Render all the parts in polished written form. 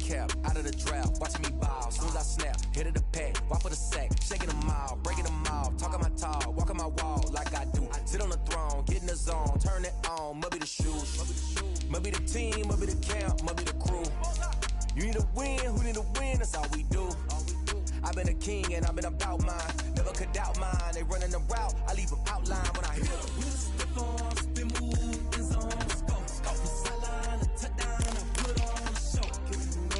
cap, out of the draft, watching me ball. Soon as I snap, hit of the pack, walk for the sack, shaking them all, breaking them all, talking my tall, walking my wall like I do. Sit on the throne, get in the zone, turn it on, must be the shoes, must be the team, must be the camp, must be the crew. You need a win, who need a win, that's all we do. I've been a king and I've been about mine, never could doubt mine. They running the route, I leave them outline when I hit them. Step on, spin move, in zone, scope from sideline to touchdown, I put on a show.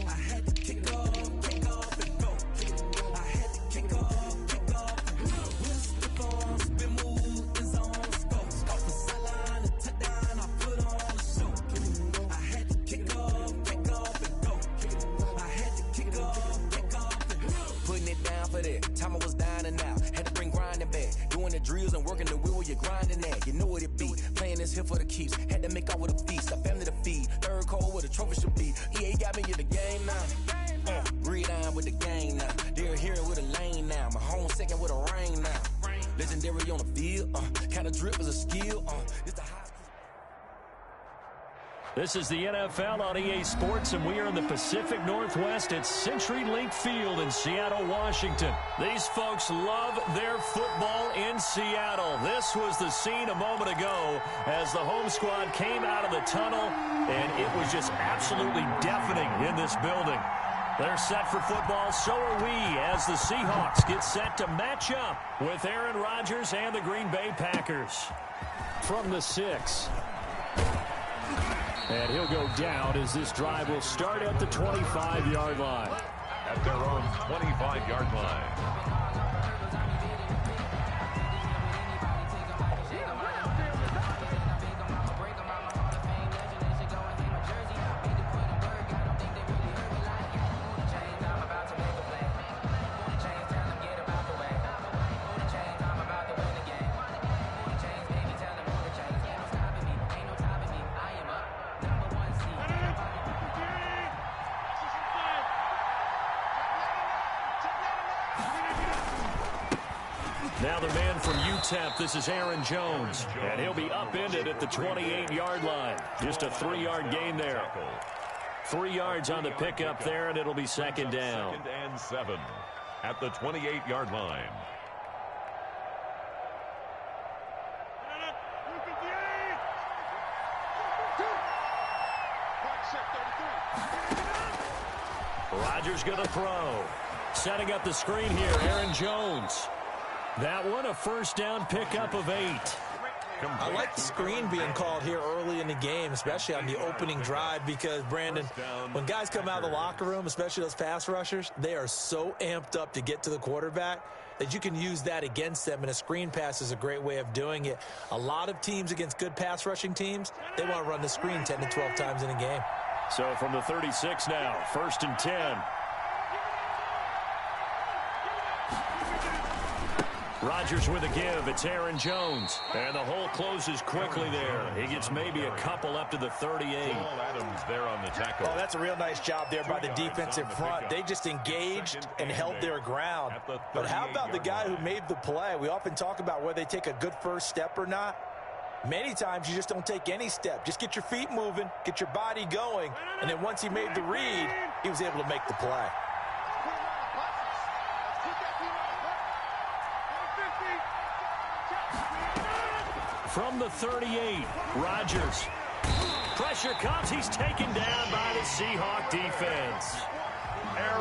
I had to kick off and go. I had to kick off and go. Step on, spin move, in zone, scope from sideline to touchdown, I put on a show. I had to kick off and go. I had to kick off and go. Putting it down for that. Time I was dying and out. Had to bring grinding back. Doing the drills and working the wheel where you're grinding at. You know what it be. Playing this here for the keeps. Had to make out with a feast. A family to feed. Third cold where the trophy should be. EA got me in the game now. Breathe on with the game now. They're here with a lane now. My home second with a rain now. Legendary on the field. Kind of drip is a skill. It's the high. This is the NFL on EA Sports, and we are in the Pacific Northwest at CenturyLink Field in Seattle, Washington. These folks love their football in Seattle. This was the scene a moment ago as the home squad came out of the tunnel, and it was just absolutely deafening in this building. They're set for football, so are we, as the Seahawks get set to match up with Aaron Rodgers and the Green Bay Packers. From the 6. And he'll go down as this drive will start at the 25-yard line. At their own 25-yard line. Now the man from UTEP, this is Aaron Jones, and he'll be upended at the 28-yard line. Just a 3-yard gain there. 3 yards on the pickup there, and it'll be second down. 2nd and 7 at the 28-yard line. Rodgers going to throw. Setting up the screen here, Aaron Jones. That one, a first down pickup of 8. I like the screen being called here early in the game, especially on the opening drive, because, Brandon, when guys come out of the locker room, especially those pass rushers, they are so amped up to get to the quarterback that you can use that against them, and a screen pass is a great way of doing it. A lot of teams against good pass rushing teams, they want to run the screen 10 to 12 times in a game. So from the 36 now, 1st and 10. Rodgers with a give. It's Aaron Jones. And the hole closes quickly there. He gets maybe a couple up to the 38. Adams there on the tackle. Oh, that's a real nice job there by the defensive front. They just engaged and held their ground. But how about the guy who made the play? We often talk about whether they take a good first step or not. Many times you just don't take any step. Just get your feet moving, get your body going, and then once he made the read, he was able to make the play. From the 38, Rodgers. Pressure comes. He's taken down by the Seahawk defense.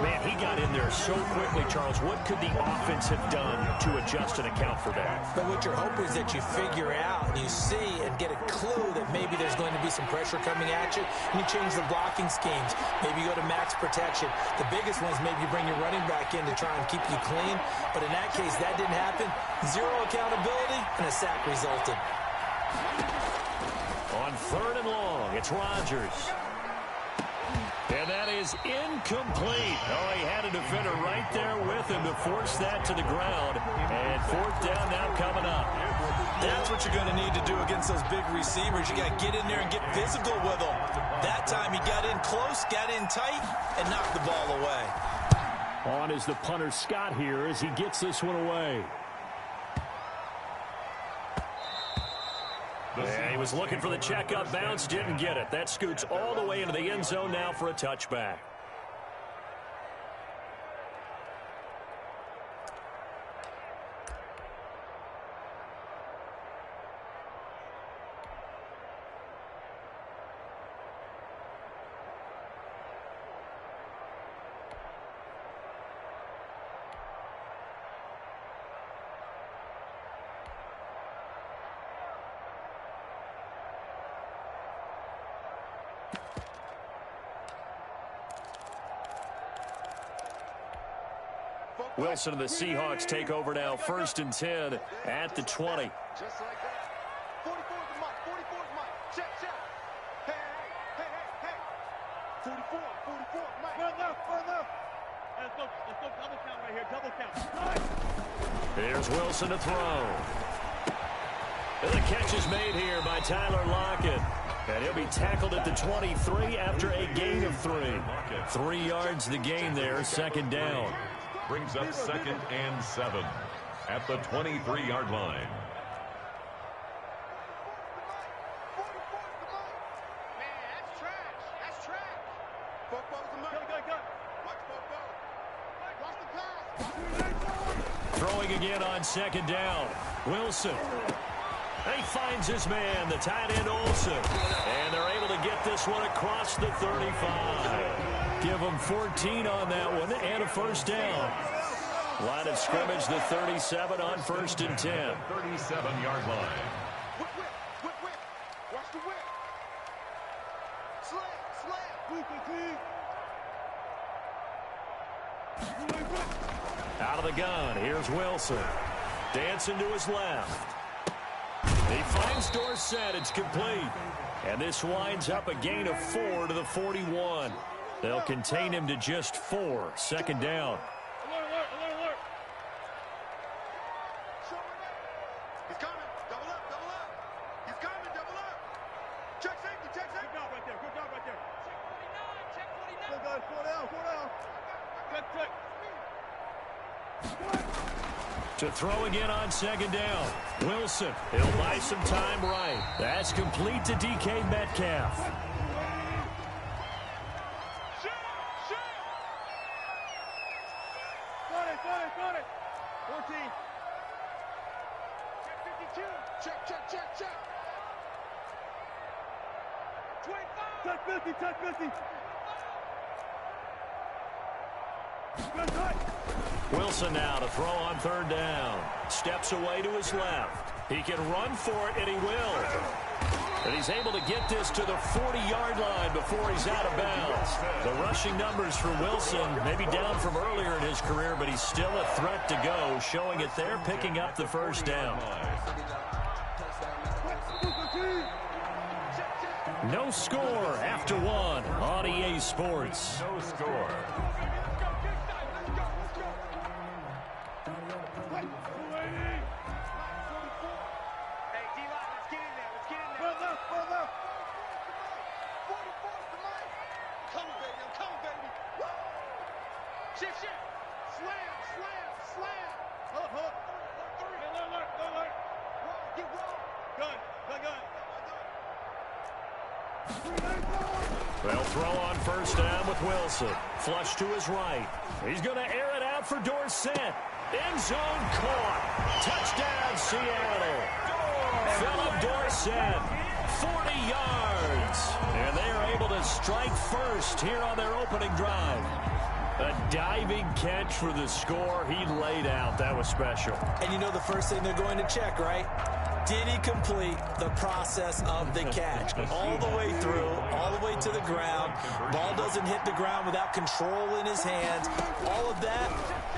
Man, he got in there so quickly, Charles. What could the offense have done to adjust and account for that? But what you're hoping is that you figure out and you see and get a clue that maybe there's going to be some pressure coming at you, and you change the blocking schemes. Maybe you go to max protection. The biggest one is maybe you bring your running back in to try and keep you clean. But in that case, that didn't happen. Zero accountability, and a sack resulted. On 3rd and long, it's Rodgers. And that is incomplete. Oh, he had a defender right there with him to force that to the ground. And 4th down now coming up. That's what you're going to need to do against those big receivers. You got to get in there and get physical with them. That time he got in close, got in tight, and knocked the ball away. On is the punter Scott here as he gets this one away. And he was looking for the checkup bounce, didn't get it. That scoots all the way into the end zone now for a touchback. Wilson and the Seahawks take over now, 1st and 10 at the 20. Just like that. 44 is the mark. 44 is Mike. Check, check. Hey. 44, Mike. Further. Let's go double count right here. Double count. Here's Wilson to throw. And the catch is made here by Tyler Lockett. And he'll be tackled at the 23 after a gain of 3. 3 yards the gain there, 2nd down. Brings up 2nd and 7 at the 23-yard line. Throwing again on 2nd down. Wilson. He finds his man, the tight end Olsen. And they're able to get this one across the 35. Give them 14 on that one and a 1st down. Line of scrimmage, the 37 on 1st and 10. 37-yard line. Whip. Watch the whip. Slam. Out of the gun, here's Wilson. Dancing to his left. He finds Dorsett. It's complete. And this winds up a gain of 4 to the 41. They'll contain him to just 4. 2nd down. Alert. He's coming. Double up. He's coming. Double up. Check safety. Good job right there. Check 49. Good guys. 4 down. Check. To throw again on 2nd down. Wilson. He'll buy some time right. That's complete to DK Metcalf. Got it. 14. Check 52. Check. 25. Touch 50. Wilson now to throw on 3rd down. Steps away to his left. He can run for it, and he will. And he's able to get this to the 40-yard line before he's out of bounds. The rushing numbers for Wilson may be down from earlier in his career, but he's still a threat to go, showing it there, picking up the 1st down. No score after 1 on EA Sports. No score. They'll throw on 1st down with Wilson. Flush to his right. He's going to air it out for Dorsett. End zone caught. Touchdown, Seattle. Philip Dorsett, 40 yards. And they are able to strike first here on their opening drive. A diving catch for the score. He laid out. That was special. And you know the first thing they're going to check, right? Did he complete the process of the catch? All the way through, all the way to the ground. Ball doesn't hit the ground without control in his hands. All of that,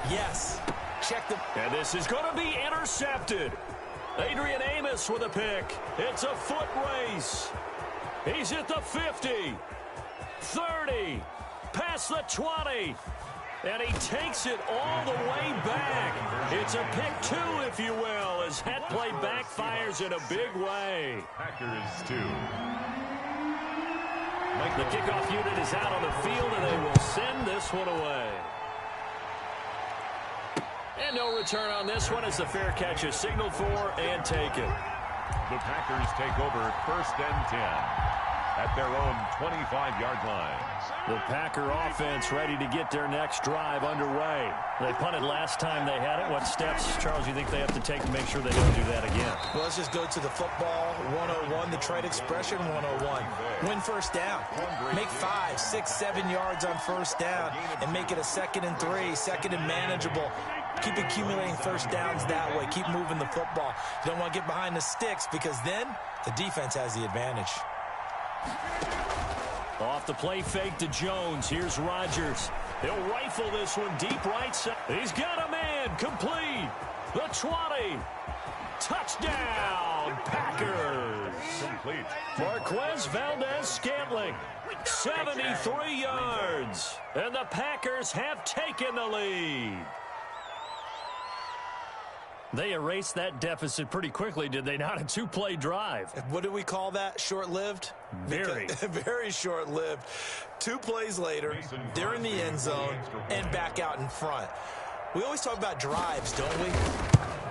yes. Check the... And this is going to be intercepted. Adrian Amos with a pick. It's a foot race. He's at the 50, 30, past the 20. And he takes it all the way back. It's a pick 2, if you will, as that play backfires in a big way. Packers 2. The kickoff unit is out on the field, and they will send this one away. And no return on this one as the fair catch is signaled for and taken. The Packers take over 1st and 10 at their own 25-yard line. The Packer offense ready to get their next drive underway. They punted last time they had it. What steps, Charles, you think they have to take to make sure they don't do that again? Well, let's just go to the football 101, the trade expression 101. Win 1st down. Make 5, 6, 7 yards on 1st down and make it a 2nd and 3, 2nd and manageable. Keep accumulating 1st downs that way. Keep moving the football. You don't want to get behind the sticks because then the defense has the advantage. Off the play fake to Jones. Here's Rodgers. He'll rifle this one deep right side. He's got a man. Complete. The 20. Touchdown, Packers. Complete. Marquez Valdez-Scantling, 73 yards. And the Packers have taken the lead. They erased that deficit pretty quickly, did they not? A two-play drive. What do we call that? Short-lived? Very. Very short-lived. 2 plays later, they're in the end zone and back out in front. We always talk about drives, don't we?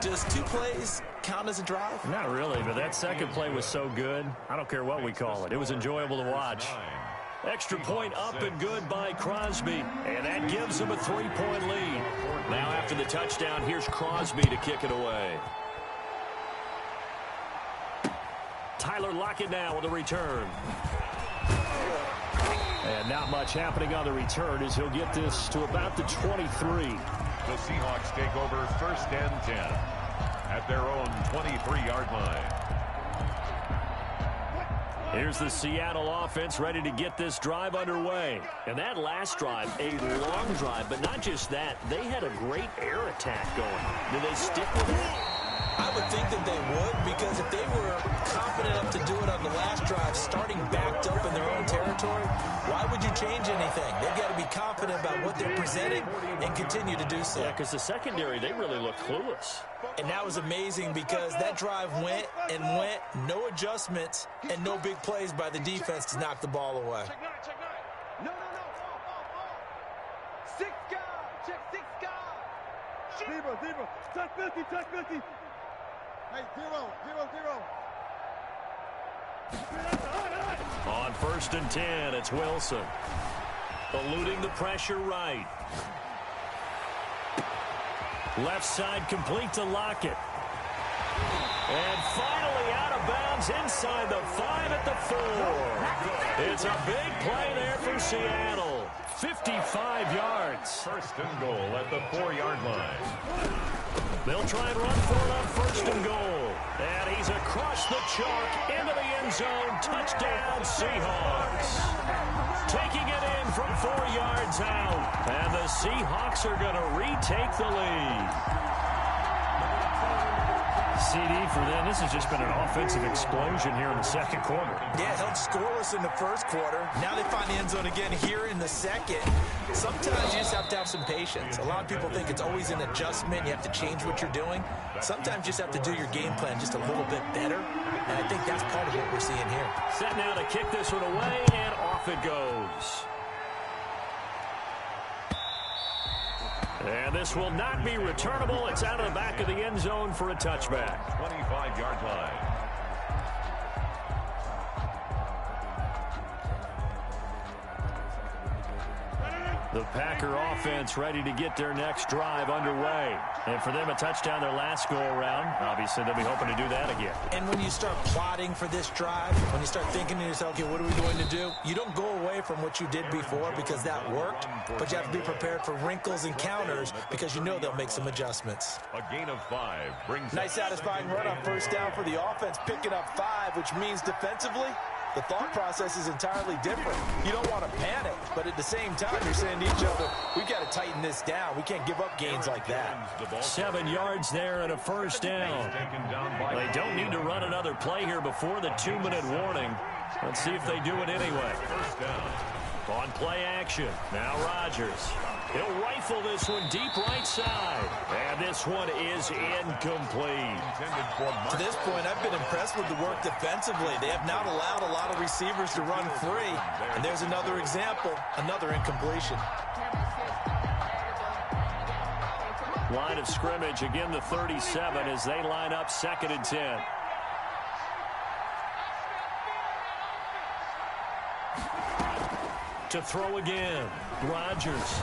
Does 2 plays count as a drive? Not really, but that second play was so good. I don't care what we call it. It was enjoyable to watch. Extra point up and good by Crosby, and that gives him a 3-point lead. Now after the touchdown, here's Crosby to kick it away. Tyler Lockett now with a return. And not much happening on the return as he'll get this to about the 23. The Seahawks take over 1st and 10 at their own 23-yard line. Here's the Seattle offense ready to get this drive underway. And that last drive, a long drive, but not just that. They had a great air attack going. Do they stick with it? I would think that they would, because if they were confident enough to do it on the last drive, starting backed up in their own territory, why would you change anything? They've got to be confident about what they're presenting and continue to do so. Yeah, because the secondary, they really look clueless. And that was amazing because that drive went and went, no adjustments, and no big plays by the defense to knock the ball away. Check 9, check 9. No. Fall. 6 guard. Check 6 guard. Zero. Touch 50. Hey, 0. On 1st and 10, it's Wilson. Eluding the pressure right. Left side complete to Lockett. And finally out of bounds inside the 5 at the 4. It's a big play there for Seattle. 55 yards. 1st and goal at the 4-yard line. They'll try and run for it on 1st and goal. And he's across the chalk into the end zone. Touchdown, Seahawks. Taking it in from 4 yards out. And the Seahawks are going to retake the lead. CD for them. This has just been an offensive explosion here in the second quarter. Yeah, held scoreless in the first quarter. Now they find the end zone again here in the second. Sometimes you just have to have some patience. A lot of people think it's always an adjustment. You have to change what you're doing. Sometimes you just have to do your game plan just a little bit better. And I think that's part of what we're seeing here. Set now to kick this one away, and off it goes. And this will not be returnable. It's out of the back of the end zone for a touchback. 25-yard line. The Packer offense ready to get their next drive underway. And for them, a touchdown their last go-around. Obviously, they'll be hoping to do that again. And when you start plotting for this drive, when you start thinking to yourself, okay, what are we going to do? You don't go away from what you did before because that worked, but you have to be prepared for wrinkles and counters because you know they'll make some adjustments. A gain of 5 brings... Nice satisfying run on 1st down for the offense, picking up 5, which means defensively, the thought process is entirely different. You don't want to panic, but at the same time, you're saying to each other, we've got to tighten this down. We can't give up gains like that. 7 yards there and a 1st down. They don't need to run another play here before the 2-minute warning. Let's see if they do it anyway. 1st down. On play action, now Rodgers. He'll rifle this one deep right side. And this one is incomplete. To this point, I've been impressed with the work defensively. They have not allowed a lot of receivers to run free. And there's another example, another incompletion. Line of scrimmage, again the 37 as they line up 2nd and 10. To throw again, Rodgers.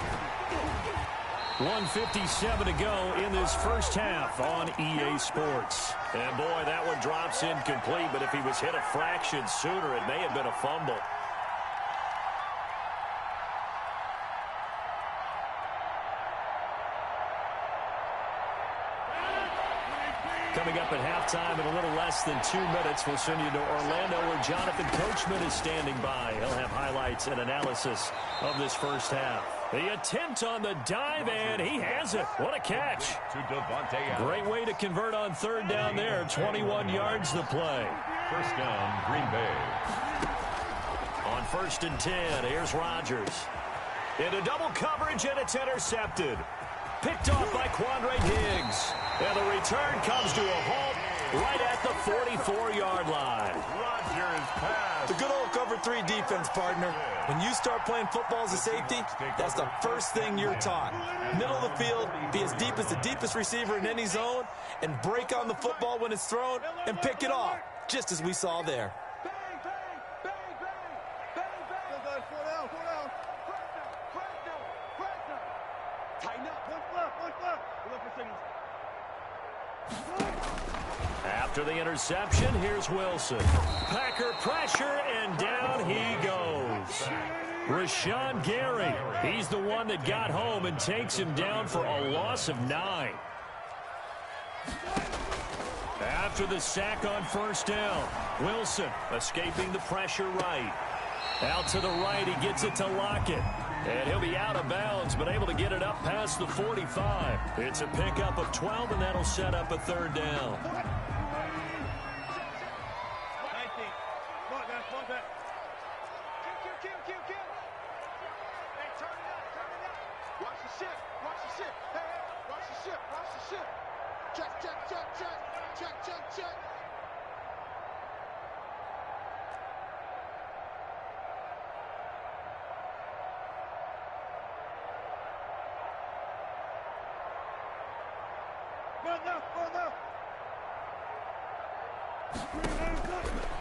1:57 to go in this first half on EA Sports. And boy, that one drops incomplete, but if he was hit a fraction sooner, it may have been a fumble. coming up at halftime in a little less than 2 minutes. We'll send you to Orlando where Jonathan Coachman is standing by. He'll have highlights and analysis of this first half. The attempt on the dive, and he has it. What a catch. Great way to convert on third down there. 21 yards the play. First down, Green Bay. On 1st and 10, here's Rodgers. Into double coverage, and it's intercepted. Picked off by Quandre Diggs. And the return comes to a halt right at the 44-yard line. Rodgers pass. The good old cover 3 defense, partner. When you start playing football as a safety, that's the first thing you're taught. Middle of the field, be as deep as the deepest receiver in any zone, and break on the football when it's thrown and pick it off, just as we saw there. After the interception, here's Wilson. Packer pressure, and down he goes. Rashawn Gary, he's the one that got home and takes him down for a loss of 9. After the sack on first down, Wilson escaping the pressure right. Out to the right, he gets it to Lockett. And he'll be out of bounds, but able to get it up past the 45. It's a pickup of 12, and that'll set up a third down.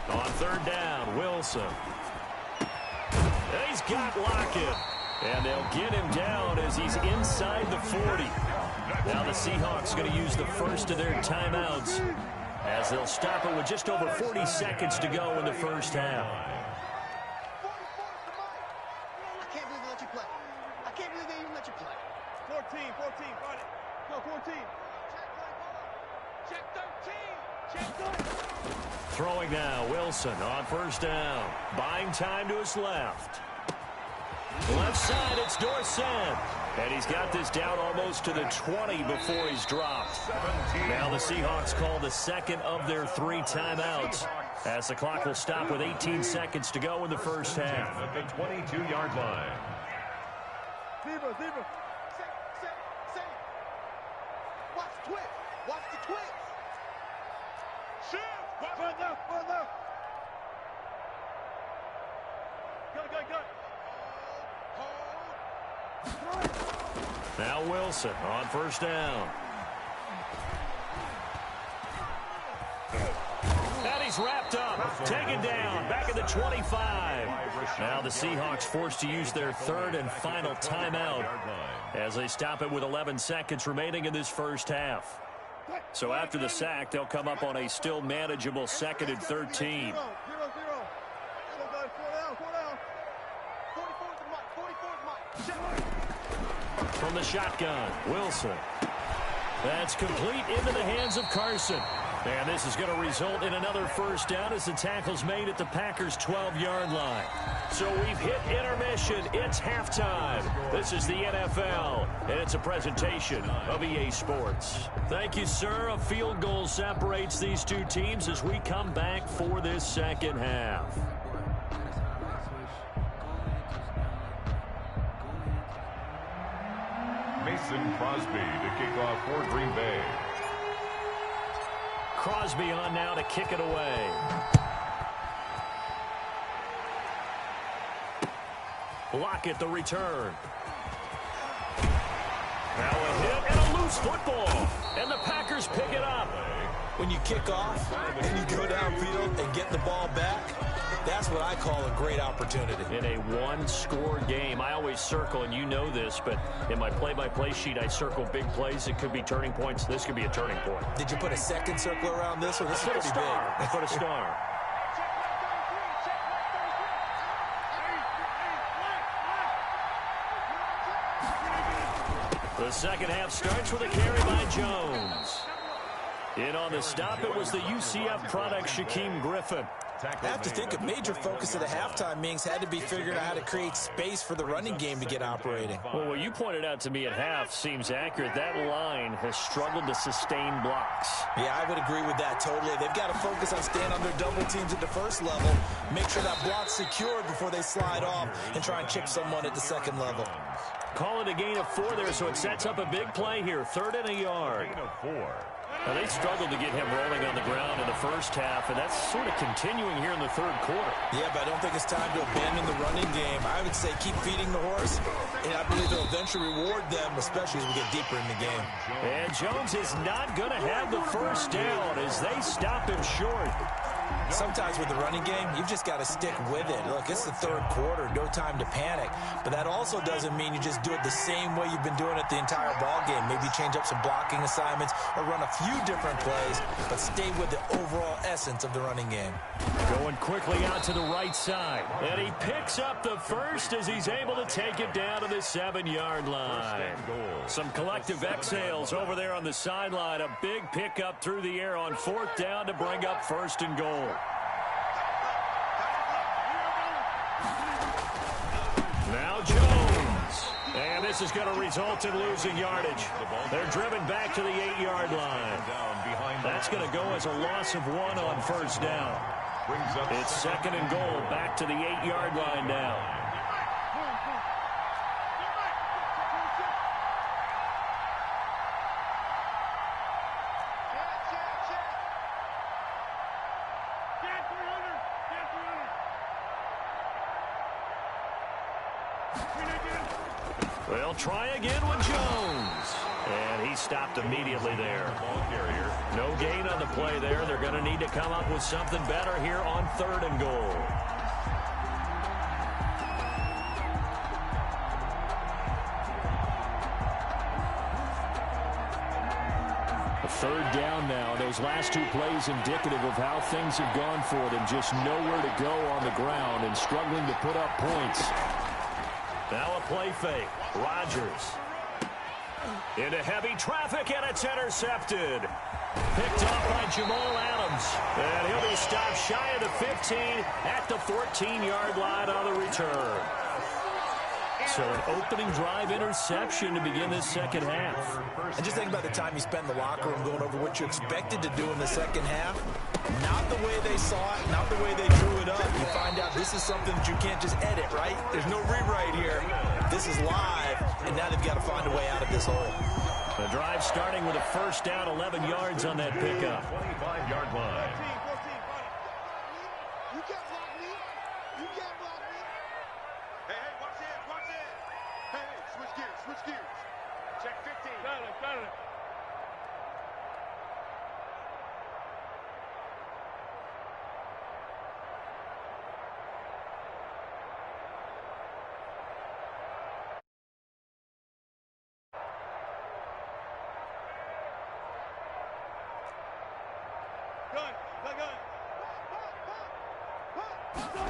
On third down, Wilson. He's got Lockett. And they'll get him down as he's inside the 40. Now the Seahawks going to use the first of their timeouts as they'll stop it with just over 40 seconds to go in the first half. I can't believe they let you play. I can't believe they even let you play. 14, fight it. Go, 14. Check 13. Check 13. Throwing now, Wilson on first down. Buying time to his left. Left side, it's Dorsett. And he's got this down almost to the 20 before he's dropped. Now the Seahawks call the second of their 3 timeouts as the clock will stop with 18 seconds to go in the first half. At the 22-yard line. Zebra. Say. Watch the twist. Watch the twist. Shoot. Run left. Go. Now Wilson on first down. And he's wrapped up. Taken down. Back at the 25. Now the Seahawks forced to use their third and final timeout as they stop it with 11 seconds remaining in this first half. So after the sack, they'll come up on a still manageable 2nd and 13. From the shotgun, Wilson. That's complete into the hands of Carson. And this is going to result in another first down as the tackle's made at the Packers' 12-yard line. So we've hit intermission. It's halftime. This is the NFL, and it's a presentation of EA Sports. Thank you, sir. A field goal separates these two teams as we come back for this second half. Mason Crosby to kick off for Green Bay. Crosby on now to kick it away. Lockett the return. Now a hit and a loose football. And the Packers pick it up. When you kick off and you go downfield and get the ball back, that's what I call a great opportunity. In a one-score game, I always circle, and you know this, but in my play-by-play sheet, I circle big plays. It could be turning points. This could be a turning point. Did you put a second circle around this one? This is pretty big. I put a star. The second half starts with a carry by Jones. In on the stop, it was the UCF product, Shaquem Griffin. I have to think a major focus of the halftime meetings had to be figuring out how to create space for the running game to get operating. Well, what you pointed out to me at half seems accurate. That line has struggled to sustain blocks. Yeah, I would agree with that totally. They've got to focus on staying under double teams at the first level, make sure that block's secured before they slide off, and try and chip someone at the second level. Call it a gain of 4 there, so it sets up a big play here. 3rd and a yard. Gain of 4. Now, they struggled to get him rolling on the ground in the first half, and that's sort of continuing here in the 3rd quarter. Yeah, but I don't think it's time to abandon the running game. I would say keep feeding the horse, and I believe they'll eventually reward them, especially as we get deeper in the game. And Jones is not going to have the first down as they stop him short. Sometimes with the running game, you've just got to stick with it. Look, it's the 3rd quarter, no time to panic. But that also doesn't mean you just do it the same way you've been doing it the entire ball game. Maybe change up some blocking assignments or run a few different plays, but stay with the overall essence of the running game. Going quickly out to the right side. And he picks up the first as he's able to take it down to the 7-yard line. Some collective exhales over there on the sideline. A big pickup through the air on 4th down to bring up 1st and goal. Now Jones. And this is going to result in losing yardage. They're driven back to the 8-yard line. That's going to go as a loss of 1 on 1st down. It's 2nd and goal back to the 8-yard line now. They'll try again with Jones. And he stopped immediately there. No gain on the play there. They're going to need to come up with something better here on 3rd and goal. A 3rd down now. Those last 2 plays indicative of how things have gone for them. Just nowhere to go on the ground and struggling to put up points. Now a play fake. Rodgers into heavy traffic, and it's intercepted. Picked off by Jamal Adams. And he'll be stopped shy of the 15 at the 14-yard line on the return. So an opening drive interception to begin this 2nd half. And just think about the time you spent in the locker room going over what you expected to do in the 2nd half. Not the way they saw it, not the way they drew it up. You find out this is something that you can't just edit, right? There's no rewrite here. This is live, and now they've got to find a way out of this hole. The drive starting with a 1st down, 11 yards on that pickup. 25-yard line. You can't block me. You can't block me. Hey, watch it, watch it. Hey, switch gears. Check 15. Got it.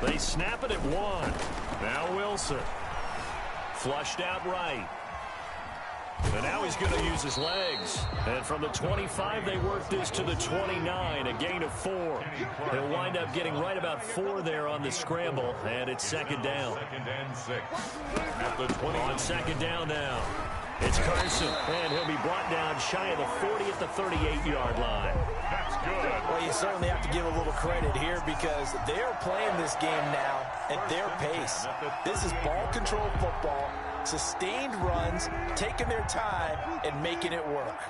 They snap it at 1. Now Wilson. Flushed out right. And now he's going to use his legs. And from the 25, they work this to the 29, a gain of 4. He'll wind up getting right about 4 there on the scramble, and it's 2nd down. 2nd and 6. At the 20. On 2nd down now. It's Carson, and he'll be brought down shy of the 40 at the 38-yard line. That's good. Well, you certainly have to give a little credit here because they're playing this game now at their pace. This is ball control football, sustained runs, taking their time, and making it work.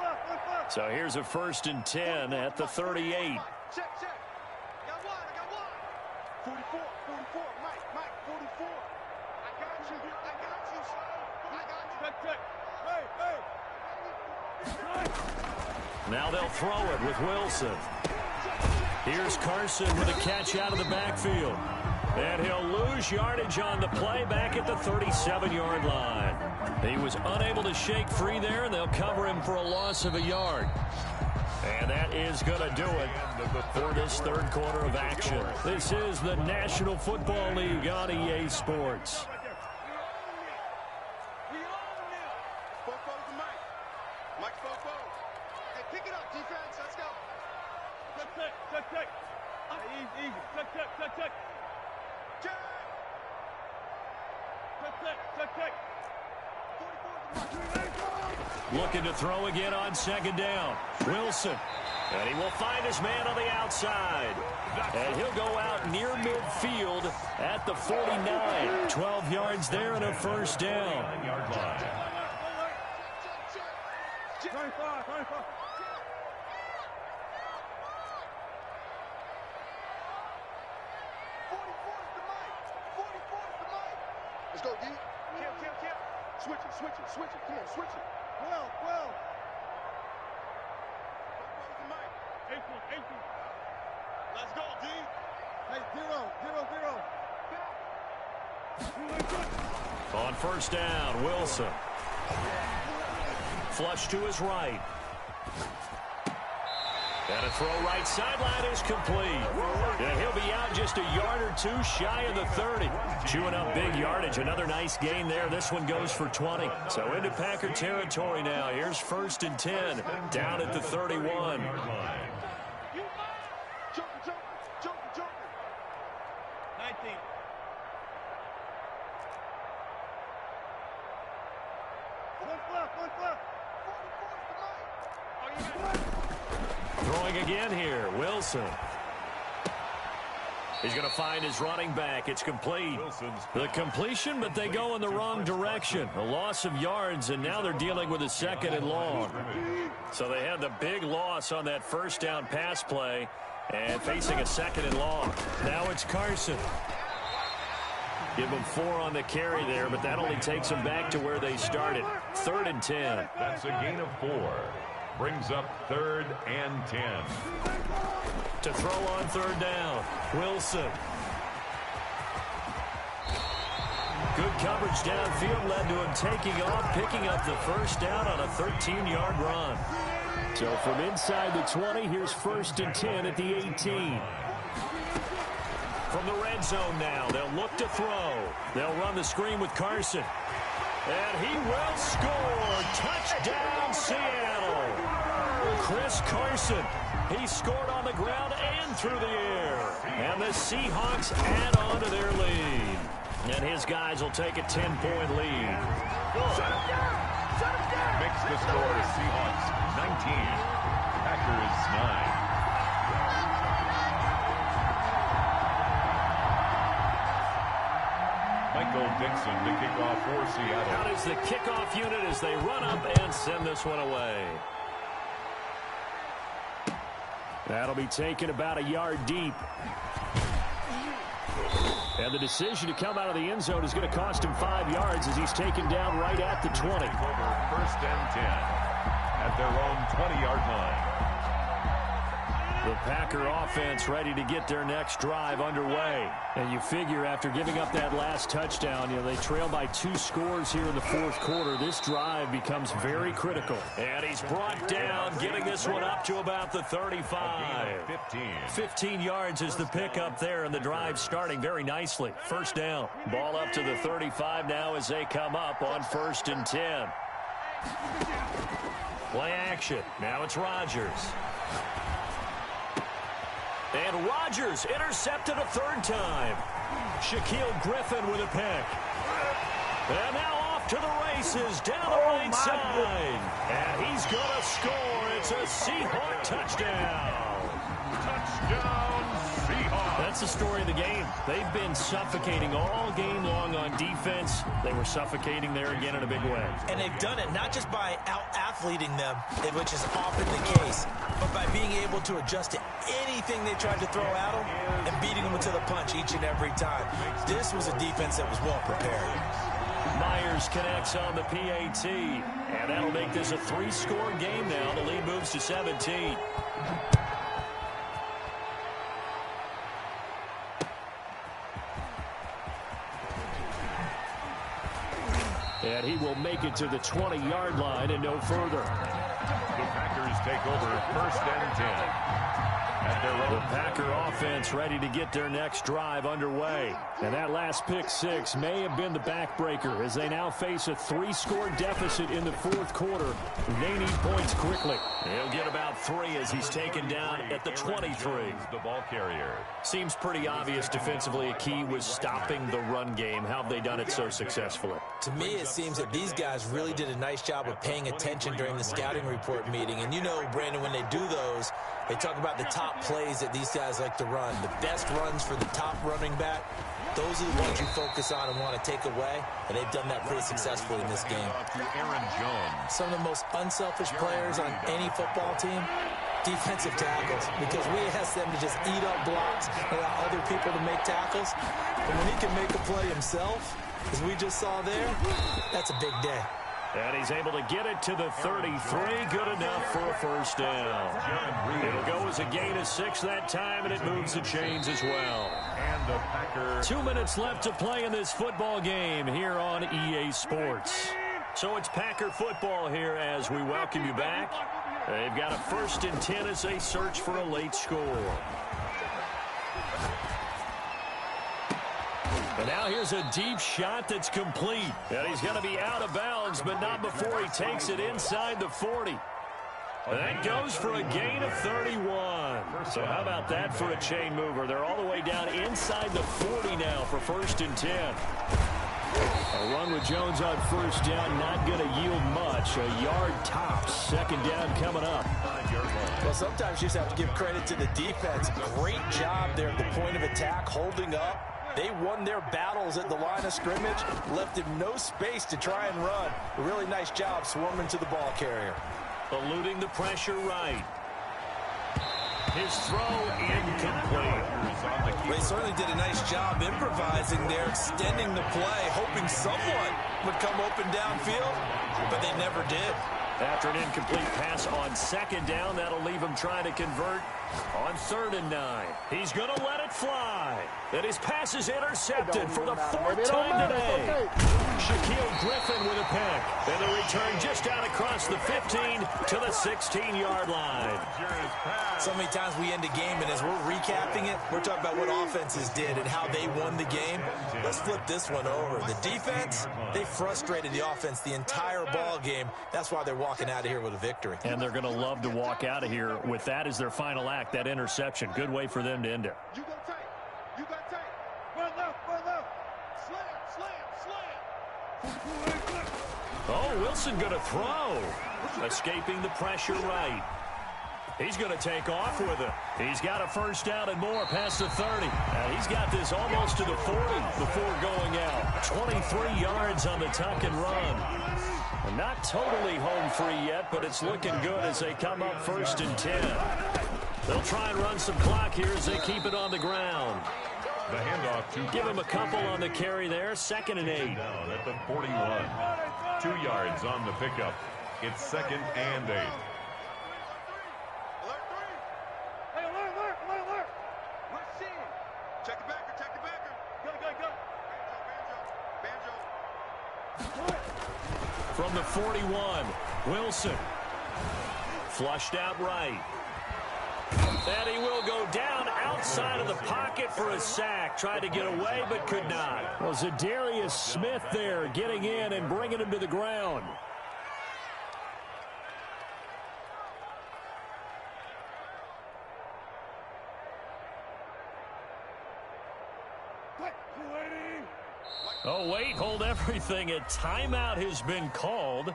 So here's a 1st and 10 at the 38. Check. I got one. 44, Mike, 44. I got you, son. I got you. Check. Hey. Now they'll throw it with Wilson. Here's Carson with a catch out of the backfield. And he'll lose yardage on the play back at the 37-yard line. He was unable to shake free there, and they'll cover him for a loss of a yard. And that is going to do it for this 3rd quarter of action. This is the National Football League on EA Sports. Hey, pick it up, defense. Let's go. Check. Easy. Check. Check. 44. Looking to throw again on second down. Wilson. And he will find his man on the outside. And he'll go out near midfield at the 49. 12 yards there and a first down. 9-yard line. 25. Let's go, D. Kill. Switch it. Come on, switch it. 12. Eight. Let's go, D. Hey, 0. On first down, Wilson. Flush to his right. And a throw right sideline is complete. Yeah, he'll be out just a yard or two shy of the 30. Chewing up big yardage. Another nice gain there. This one goes for 20. So into Packer territory now. Here's 1st and 10 down at the 31. Joker. 19. One left. Throwing again here, Wilson. He's going to find his running back. It's complete. The completion, but they go in the wrong direction. A loss of yards, and now they're dealing with a 2nd and long. So they had the big loss on that first down pass play and facing a 2nd and long. Now it's Carson. Give them 4 on the carry there, but that only takes them back to where they started. 3rd and 10. That's a gain of 4. Brings up 3rd and 10. To throw on 3rd down, Wilson. Good coverage downfield led to him taking off, picking up the first down on a 13-yard run. So from inside the 20, here's 1st and 10 at the 18. From the red zone now, they'll look to throw. They'll run the screen with Carson. And he will score. Touchdown, Seattle. Chris Carson. He scored on the ground and through the air. And the Seahawks add on to their lead. And his guys will take a 10-point lead. Makes the score Seahawks 19. Packers 9. Michael Dixon to kick off for Seattle. Out is the kickoff unit as they run up and send this one away. That'll be taken about a yard deep. And the decision to come out of the end zone is going to cost him 5 yards as he's taken down right at the 20. Over 1st and 10 at their own 20-yard line. The Packer offense ready to get their next drive underway. And you figure after giving up that last touchdown, they trail by 2 scores here in the 4th quarter. This drive becomes very critical. And he's brought down, getting this one up to about the 35. 15 yards is the pickup there, and the drive starting very nicely. First down. Ball up to the 35 now as they come up on 1st and 10. Play action. Now it's Rodgers. And Rodgers intercepted a 3rd time. Shaquille Griffin with a pick. And now off to the races down the right side. And he's going to score. It's a Seahawk touchdown. Touchdown, Seahawks. That's the story of the game. They've been suffocating all game long on defense. They were suffocating there again in a big way. And they've done it not just by out-athleting them, which is often the case, but by being able to adjust to anything they tried to throw at them and beating them to the punch each and every time. This was a defense that was well prepared. Myers connects on the PAT, and that'll make this a 3-score game now. The lead moves to 17. And he will make it to the 20-yard line and no further. The Packers take over 1st and 10. at their own. The Packer offense ready to get their next drive underway. And that last pick six may have been the backbreaker as they now face a 3-score deficit in the fourth quarter. They need points quickly. He'll get about 3 as he's taken down at the 23. The ball carrier. Seems pretty obvious defensively a key was stopping the run game. How have they done it so successfully? To me, it seems that these guys really did a nice job of paying attention during the scouting report meeting. And you know, Brandon, when they do those, they talk about the top plays that these guys like to run. The best runs for the top running back, those are the ones you focus on and want to take away. And they've done that pretty successfully in this game. Aaron Jones. Some of the most unselfish players on any football team, defensive tackles, because we ask them to just eat up blocks and allow other people to make tackles. And when he can make a play himself, as we just saw there, that's a big day. And he's able to get it to the 33. Good enough for a first down. It'll go as a gain of 6 that time, and it moves the chains as well. And the Packer. 2 minutes left to play in this football game here on EA Sports. So it's Packer football here as we welcome you back. They've got a 1st and 10 as they search for a late score. And now here's a deep shot that's complete. And he's going to be out of bounds, but not before he takes it inside the 40. And that goes for a gain of 31. So how about that for a chain mover? They're all the way down inside the 40 now for 1st and 10. A run with Jones on first down, not going to yield much. A yard tops. 2nd down coming up. Well, sometimes you just have to give credit to the defense. Great job there at the point of attack, holding up. They won their battles at the line of scrimmage, left him no space to try and run. A really nice job swarming to the ball carrier. Eluding the pressure right. His throw incomplete. They certainly did a nice job improvising there, extending the play, hoping someone would come open downfield, but they never did. After an incomplete pass on 2nd down, that'll leave him trying to convert on 3rd and 9. He's going to let it fly. And his pass is intercepted for the 4th time today. Shaquille Griffin with a pick. And the return just out across the 15 to the 16-yard line. So many times we end a game, and as we're recapping it, we're talking about what offenses did and how they won the game. Let's flip this one over. The defense, they frustrated the offense the entire ball game. That's why they're walking out of here with a victory. And they're going to love to walk out of here with that as their final act, that interception. Good way for them to end it. You go tight. You got tight. Run left. Slam. Oh, Wilson going to throw. Escaping the pressure right. He's going to take off with it. He's got a 1st down and more past the 30. He's got this almost to the 40 before going out. 23 yards on the tuck and run. And not totally home free yet, but it's looking good as they come up 1st and 10. They'll try and run some clock here as they keep it on the ground. The handoff to Give him a couple on the carry there. 2nd and 8. down at the 41. 2 yards on the pickup. It's 2nd and 8. Alert. Let's see. Check the backer. Go. Banjo. From the 41, Wilson. Flushed out right. And he will go down outside of the pocket for a sack. Tried to get away, but could not. Well, Zadarius Smith there getting in and bringing him to the ground. Oh, wait, hold everything. A timeout has been called.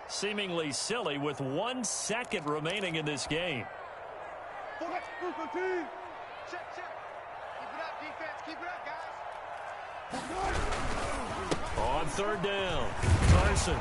Seemingly silly with 1 second remaining in this game. Check. Keep it up, defense. Keep it up, guys. On 3rd down, Carson.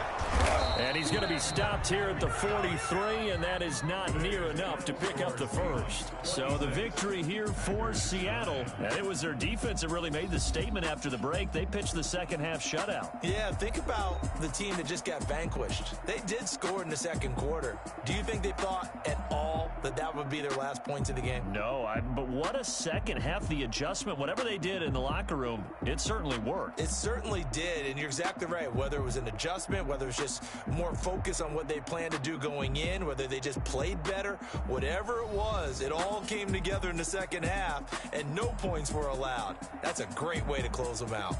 And he's going to be stopped here at the 43, and that is not near enough to pick up the 1st. So the victory here for Seattle. And it was their defense that really made the statement after the break. They pitched the 2nd half shutout. Yeah, think about the team that just got vanquished. They did score in the 2nd quarter. Do you think they thought at all that would be their last points of the game? No, but what a 2nd half. The adjustment, whatever they did in the locker room, it certainly worked. It certainly did, and you're exactly right. Whether it was an adjustment adjustment, whether it's just more focus on what they plan to do going in, whether they just played better, whatever it was, it all came together in the second half, and no points were allowed. That's a great way to close them out.